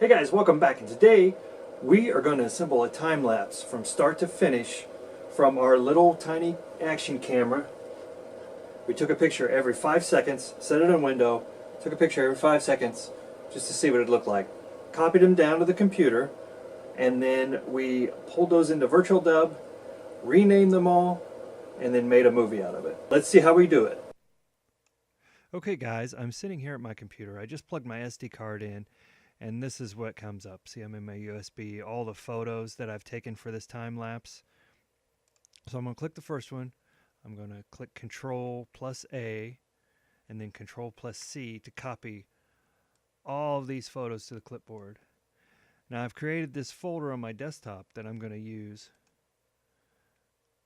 Hey guys, welcome back, and today we are going to assemble a time lapse from start to finish from our little tiny action camera. We took a picture every 5 seconds, set it in a window, took a picture every 5 seconds just to see what it looked like. Copied them down to the computer, and then we pulled those into Virtualdub, renamed them all, and then made a movie out of it. Let's see how we do it. Okay guys, I'm sitting here at my computer. I just plugged my SD card in, and this is what comes up. See, I'm in my USB, all the photos that I've taken for this time lapse. So I'm going to click the first one. I'm going to click Control plus A and then Control plus C to copy all of these photos to the clipboard. Now I've created this folder on my desktop that I'm going to use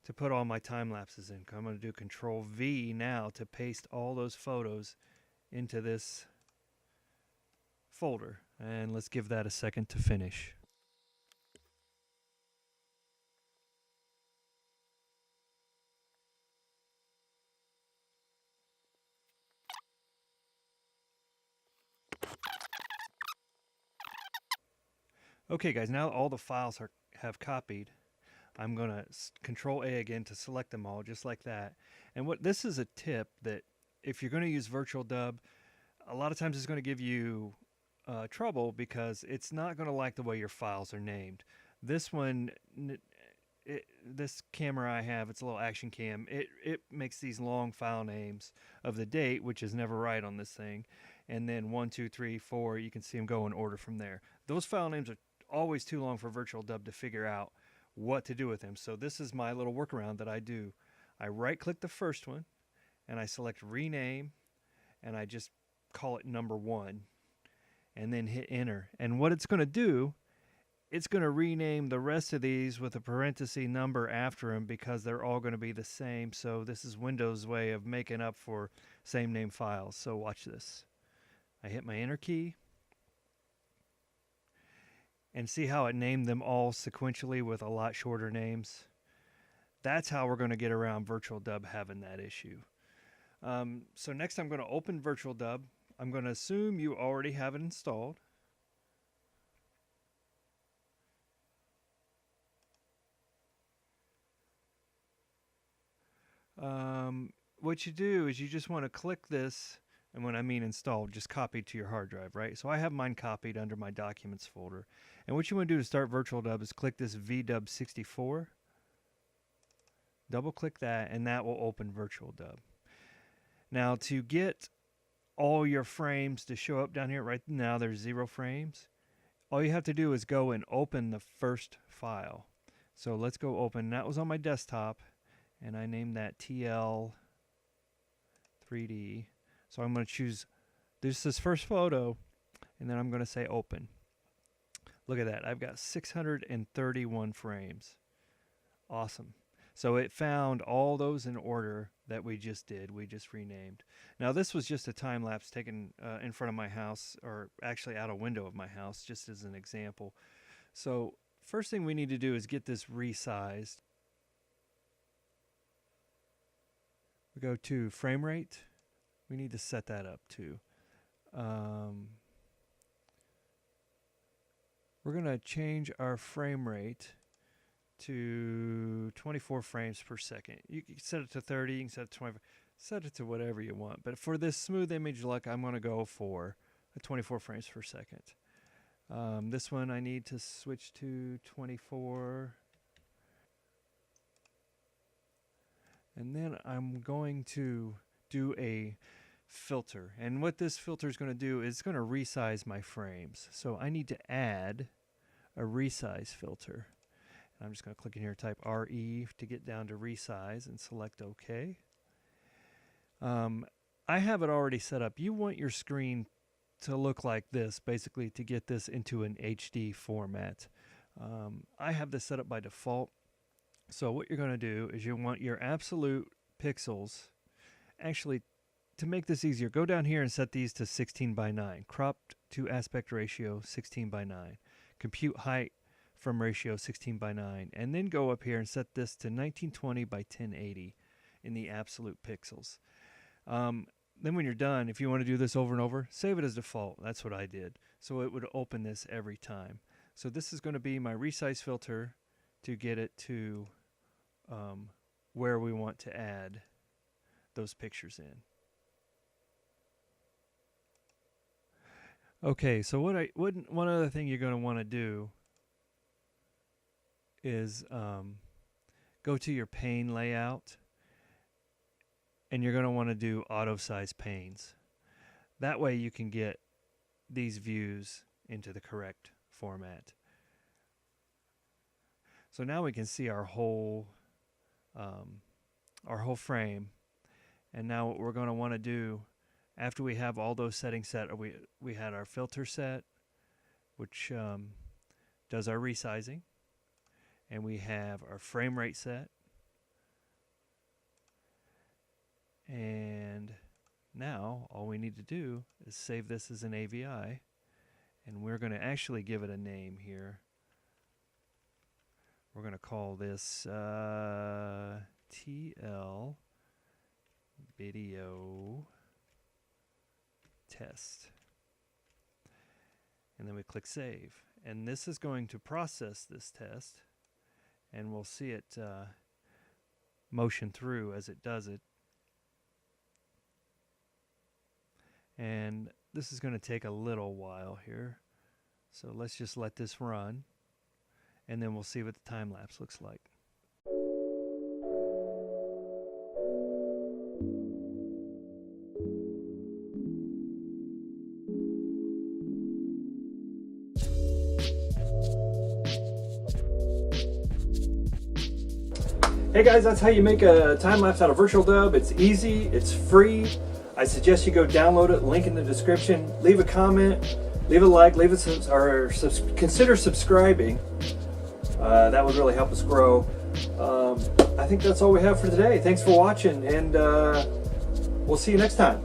to put all my time lapses in. I'm going to do Control V now to paste all those photos into this folder, and let's give that a second to finish. Okay guys, now all the files have copied. I'm going to Control A again to select them all, just like that. And what this is a tip that if you're going to use Virtualdub, a lot of times it's going to give you trouble because it's not going to like the way your files are named. This one, this camera I have, it's a little action cam. It makes these long file names of the date, which is never right on this thing. And then 1, 2, 3, 4, you can see them go in order from there. Those file names are always too long for Virtualdub to figure out what to do with them. So this is my little workaround that I do. I right click the first one and I select rename and I just call it number 1 and then hit enter. And what it's going to do, it's going to rename the rest of these with a parenthesis number after them because they're all going to be the same. So this is Windows' way of making up for same name files. So watch this. I hit my enter key. And see how it named them all sequentially with a lot shorter names? That's how we're going to get around Virtualdub having that issue. So next I'm going to open Virtualdub. I'm going to assume you already have it installed. What you do is you just want to click this, and when I mean installed, just copy to your hard drive, right? So I have mine copied under my documents folder. And what you want to do to start Virtualdub is click this VDub64. Double click that, and that will open Virtualdub. Now to get all your frames to show up down here, right now there's 0 frames. All you have to do is go and open the first file. So let's go open. That was on my desktop, and I named that TL3D. So I'm going to choose this first photo, and then I'm going to say open. Look at that. I've got 631 frames. Awesome. So it found all those in order that we just did. We just renamed. Now this was just a time lapse taken in front of my house, or actually out a window of my house, just as an example. So first thing we need to do is get this resized. We go to frame rate. We need to set that up too. We're going to change our frame rate to 24 frames per second. You can set it to 30, you can set it to 25, set it to whatever you want. But for this smooth image look, I'm going to go for a 24 frames per second. This one I need to switch to 24. And then I'm going to do a filter, and what this filter is going to do is it's going to resize my frames. So I need to add a resize filter. And I'm just going to click in here, type RE to get down to resize, and select OK. I have it already set up. You want your screen to look like this, basically, to get this into an HD format. I have this set up by default. So what you're going to do is you want your absolute pixels. Actually, to make this easier, go down here and set these to 16 by 9. Cropped to aspect ratio 16 by 9. Compute height from ratio 16 by 9. And then go up here and set this to 1920 by 1080 in the absolute pixels. Then when you're done, if you want to do this over and over, save it as default. That's what I did. so it would open this every time. So this is going to be my resize filter to get it to where we want to add those pictures in. Okay, so one other thing you're going to want to do is go to your pane layout, and you're going to want to do auto size panes. That way you can get these views into the correct format. So now we can see our whole frame. And now what we're going to want to do, after we have all those settings set, we had our filter set, which does our resizing, and we have our frame rate set, and now all we need to do is save this as an AVI, and we're going to actually give it a name here. We're going to call this TL video test, and then we click save, and this is going to process this test, and we'll see it motion through as it does it. And this is going to take a little while here, so let's just let this run, and then we'll see what the time lapse looks like. Hey guys, that's how you make a time lapse out of Virtualdub. It's easy, it's free. I suggest you go download it, link in the description. Leave a comment, leave a like, consider subscribing. That would really help us grow. I think that's all we have for today. Thanks for watching, and we'll see you next time.